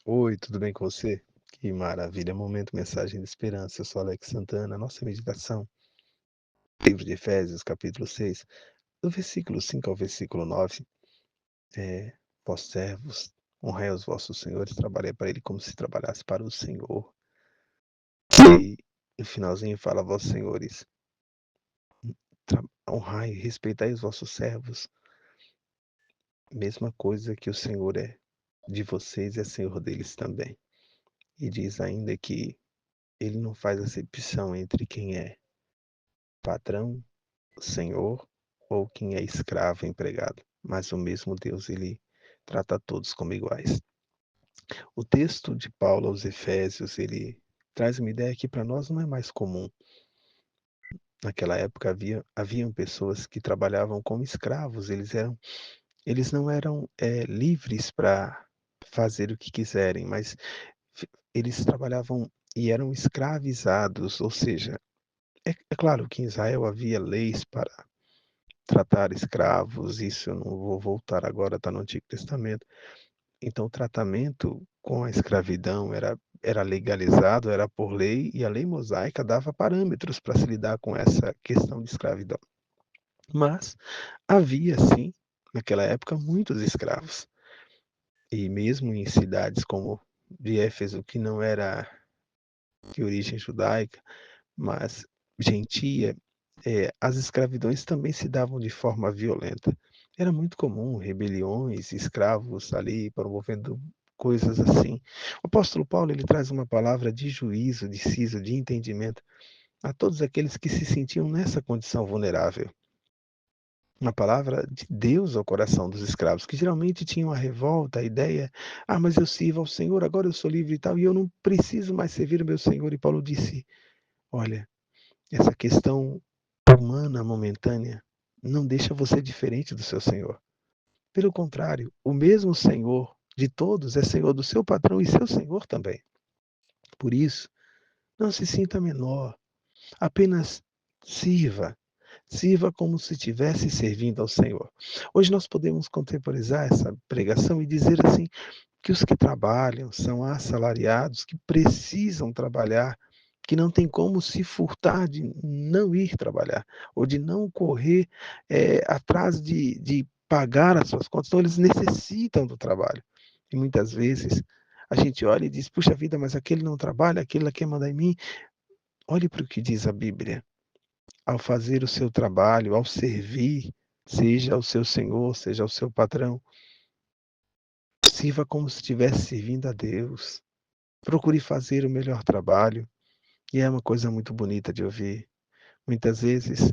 Oi, tudo bem com você? Que maravilha, momento mensagem de esperança. Eu sou Alex Santana. Nossa meditação, livro de Efésios, capítulo 6, do versículo 5 ao versículo 9. É, vós servos, honrai os vossos senhores, trabalhai para ele como se trabalhasse para o Senhor. E no finalzinho fala, vós senhores, honrai e respeitai os vossos servos. Mesma coisa que o Senhor é de vocês, é Senhor deles também. E diz ainda que ele não faz acepção entre quem é patrão, senhor, ou quem é escravo, empregado, mas o mesmo Deus, ele trata todos como iguais. O texto de Paulo aos Efésios, ele traz uma ideia que para nós não é mais comum. Naquela época haviam pessoas que trabalhavam como escravos, eles não eram livres para fazer o que quiserem, mas eles trabalhavam e eram escravizados, ou seja, é claro que em Israel havia leis para tratar escravos, isso eu não vou voltar agora, está no Antigo Testamento. Então o tratamento com a escravidão era legalizado, era por lei, e a lei mosaica dava parâmetros para se lidar com essa questão de escravidão. Mas havia sim, naquela época, muitos escravos. E mesmo em cidades como de Éfeso, que não era de origem judaica, mas gentia, as escravidões também se davam de forma violenta. Era muito comum rebeliões, escravos ali promovendo coisas assim. O apóstolo Paulo, ele traz uma palavra de juízo, de siso, de entendimento a todos aqueles que se sentiam nessa condição vulnerável. Uma palavra de Deus ao coração dos escravos, que geralmente tinham a revolta, a ideia, mas eu sirvo ao Senhor, agora eu sou livre e tal, e eu não preciso mais servir o meu Senhor. E Paulo disse, olha, essa questão humana, momentânea, não deixa você diferente do seu Senhor. Pelo contrário, o mesmo Senhor de todos é Senhor do seu patrão e seu Senhor também. Por isso, não se sinta menor, apenas sirva. Sirva como se estivesse servindo ao Senhor. Hoje nós podemos contemporizar essa pregação e dizer assim, que os que trabalham são assalariados, que precisam trabalhar, que não tem como se furtar de não ir trabalhar, ou de não correr atrás de pagar as suas contas. Então, eles necessitam do trabalho. E muitas vezes a gente olha e diz, puxa vida, mas aquele não trabalha, aquele quer mandar em mim. Olhe para o que diz a Bíblia. Ao fazer o seu trabalho, ao servir, seja ao seu senhor, seja ao seu patrão, sirva como se estivesse servindo a Deus. Procure fazer o melhor trabalho, e é uma coisa muito bonita de ouvir. Muitas vezes,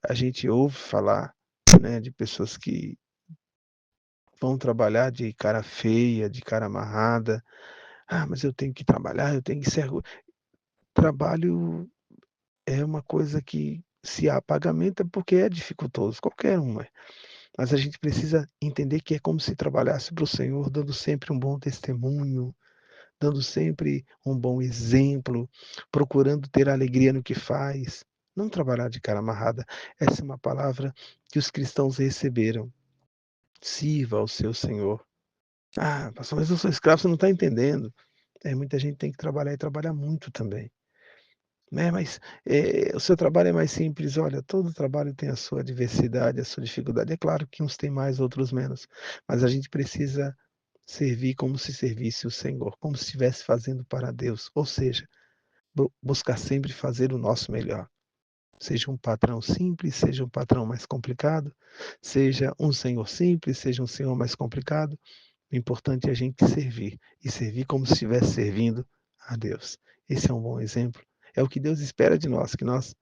a gente ouve falar, né, de pessoas que vão trabalhar de cara feia, de cara amarrada. Mas eu tenho que trabalhar, eu tenho que ser trabalho é uma coisa que, se há pagamento, é porque é dificultoso, qualquer um é. Mas a gente precisa entender que é como se trabalhasse para o Senhor, dando sempre um bom testemunho, dando sempre um bom exemplo, procurando ter alegria no que faz, não trabalhar de cara amarrada. Essa é uma palavra que os cristãos receberam. Sirva ao seu Senhor. Pastor, mas eu sou escravo, você não está entendendo. Muita gente tem que trabalhar e trabalhar muito também. Né? Mas o seu trabalho é mais simples. Olha, todo trabalho tem a sua diversidade, a sua dificuldade. É claro que uns têm mais, outros menos. Mas a gente precisa servir como se servisse o Senhor, como se estivesse fazendo para Deus. Ou seja, buscar sempre fazer o nosso melhor. Seja um patrão simples, seja um patrão mais complicado, seja um senhor simples, seja um senhor mais complicado. O importante é a gente servir, e servir como se estivesse servindo a Deus. Esse é um bom exemplo. É o que Deus espera de nós, que nós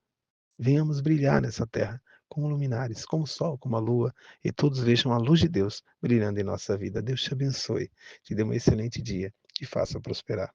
venhamos brilhar nessa terra, como luminares, como o sol, como a lua, e todos vejam a luz de Deus brilhando em nossa vida. Deus te abençoe, te dê um excelente dia e faça prosperar.